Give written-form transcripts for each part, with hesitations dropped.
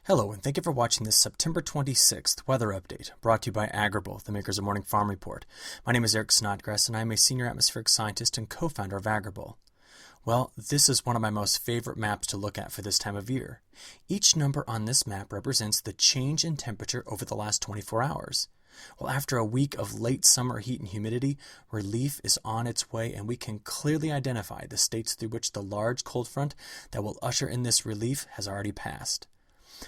Hello, and thank you for watching this September 26th weather update, brought to you by Agrible, the makers of Morning Farm Report. My name is Eric Snodgrass, and I'm a senior atmospheric scientist and co-founder of Agrible. Well, this is one of my most favorite maps to look at for this time of year. Each number on this map represents the change in temperature over the last 24 hours. Well, after a week of late summer heat and humidity, relief is on its way, and we can clearly identify the states through which the large cold front that will usher in this relief has already passed.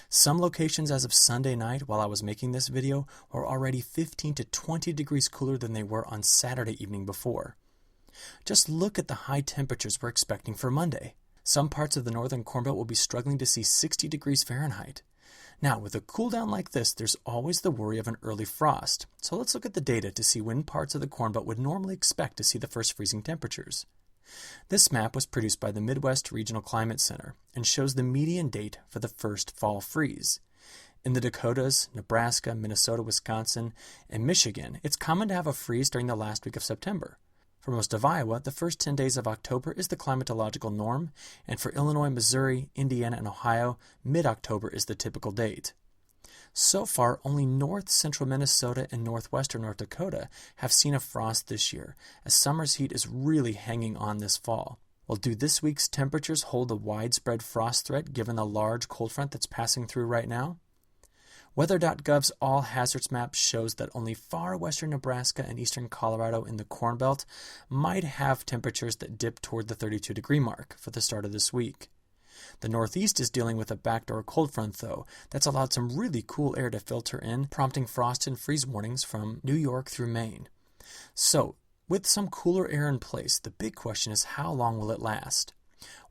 Some locations as of Sunday night, while I was making this video, were already 15 to 20 degrees cooler than they were on Saturday evening before. Just look at the high temperatures we're expecting for Monday. Some parts of the northern Corn Belt will be struggling to see 60 degrees Fahrenheit. Now, with a cool down like this, there's always the worry of an early frost. So let's look at the data to see when parts of the Corn Belt would normally expect to see the first freezing temperatures. This map was produced by the Midwest Regional Climate Center and shows the median date for the first fall freeze. In the Dakotas, Nebraska, Minnesota, Wisconsin, and Michigan, it's common to have a freeze during the last week of September. For most of Iowa, the first 10 days of October is the climatological norm, and for Illinois, Missouri, Indiana, and Ohio, mid-October is the typical date. So far, only north-central Minnesota and northwestern North Dakota have seen a frost this year, as summer's heat is really hanging on this fall. Well, do this week's temperatures hold a widespread frost threat given the large cold front that's passing through right now? Weather.gov's all hazards map shows that only far western Nebraska and eastern Colorado in the Corn Belt might have temperatures that dip toward the 32-degree mark for the start of this week. The Northeast is dealing with a backdoor cold front, though, that's allowed some really cool air to filter in, prompting frost and freeze warnings from New York through Maine. So, with some cooler air in place, the big question is how long will it last?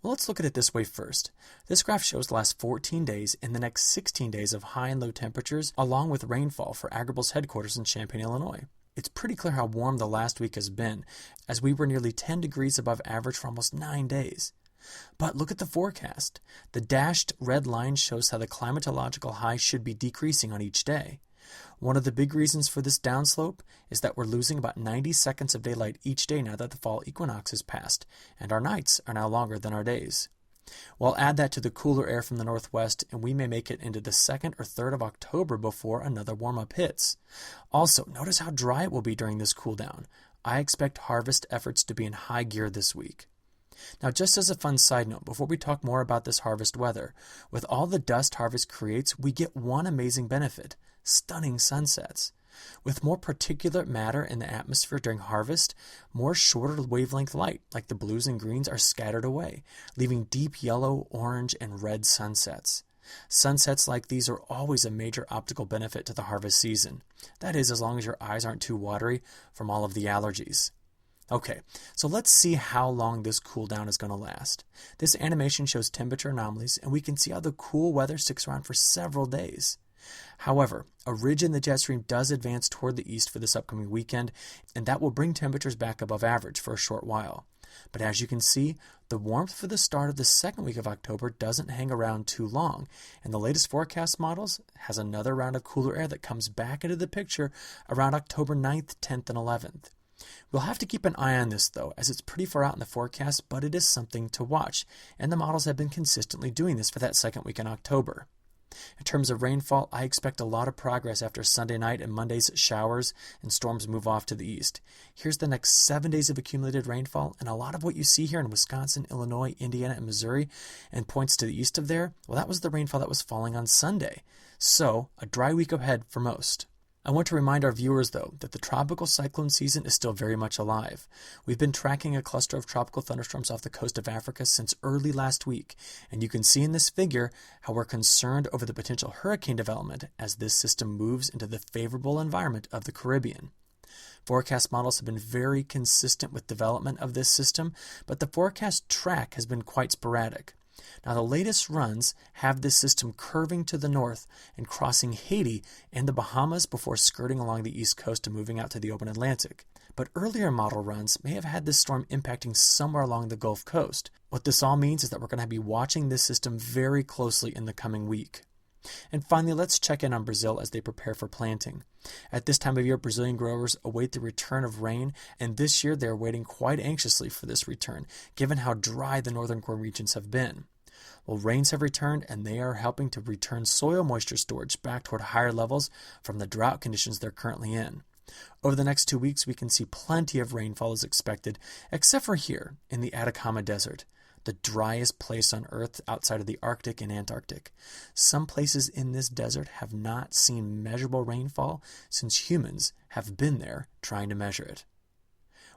Well, let's look at it this way first. This graph shows the last 14 days and the next 16 days of high and low temperatures, along with rainfall for Agrible's headquarters in Champaign, Illinois. It's pretty clear how warm the last week has been, as we were nearly 10 degrees above average for almost 9 days. But look at the forecast. The dashed red line shows how the climatological high should be decreasing on each day. One of the big reasons for this downslope is that we're losing about 90 seconds of daylight each day now that the fall equinox has passed, and our nights are now longer than our days. Well, add that to the cooler air from the northwest, and we may make it into the 2nd or 3rd of October before another warm-up hits. Also, notice how dry it will be during this cool down. I expect harvest efforts to be in high gear this week. Now, just as a fun side note, before we talk more about this harvest weather, with all the dust harvest creates, we get one amazing benefit: stunning sunsets. With more particulate matter in the atmosphere during harvest, more shorter wavelength light, like the blues and greens, are scattered away, leaving deep yellow, orange, and red sunsets. Sunsets like these are always a major optical benefit to the harvest season. That is, as long as your eyes aren't too watery from all of the allergies. Okay, so let's see how long this cool down is going to last. This animation shows temperature anomalies, and we can see how the cool weather sticks around for several days. However, a ridge in the jet stream does advance toward the east for this upcoming weekend, and that will bring temperatures back above average for a short while. But as you can see, the warmth for the start of the second week of October doesn't hang around too long, and the latest forecast models has another round of cooler air that comes back into the picture around October 9th, 10th, and 11th. We'll have to keep an eye on this, though, as it's pretty far out in the forecast, but it is something to watch, and the models have been consistently doing this for that second week in October. In terms of rainfall, I expect a lot of progress after Sunday night and Monday's showers and storms move off to the east. Here's the next 7 days of accumulated rainfall, and a lot of what you see here in Wisconsin, Illinois, Indiana, and Missouri, and points to the east of there, well, that was the rainfall that was falling on Sunday. So, a dry week ahead for most. I want to remind our viewers, though, that the tropical cyclone season is still very much alive. We've been tracking a cluster of tropical thunderstorms off the coast of Africa since early last week, and you can see in this figure how we're concerned over the potential hurricane development as this system moves into the favorable environment of the Caribbean. Forecast models have been very consistent with development of this system, but the forecast track has been quite sporadic. Now, the latest runs have this system curving to the north and crossing Haiti and the Bahamas before skirting along the east coast and moving out to the open Atlantic. But earlier model runs may have had this storm impacting somewhere along the Gulf Coast. What this all means is that we're going to be watching this system very closely in the coming week. And finally, let's check in on Brazil as they prepare for planting. At this time of year, Brazilian growers await the return of rain, and this year they're waiting quite anxiously for this return, given how dry the northern corn regions have been. Well, rains have returned, and they are helping to return soil moisture storage back toward higher levels from the drought conditions they're currently in. Over the next 2 weeks, we can see plenty of rainfall as expected, except for here in the Atacama Desert, the driest place on Earth outside of the Arctic and Antarctic. Some places in this desert have not seen measurable rainfall since humans have been there trying to measure it.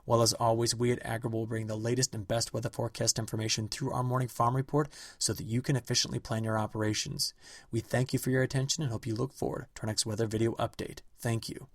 Well, as always, we at Agrible bring the latest and best weather forecast information through our morning farm report so that you can efficiently plan your operations. We thank you for your attention and hope you look forward to our next weather video update. Thank you.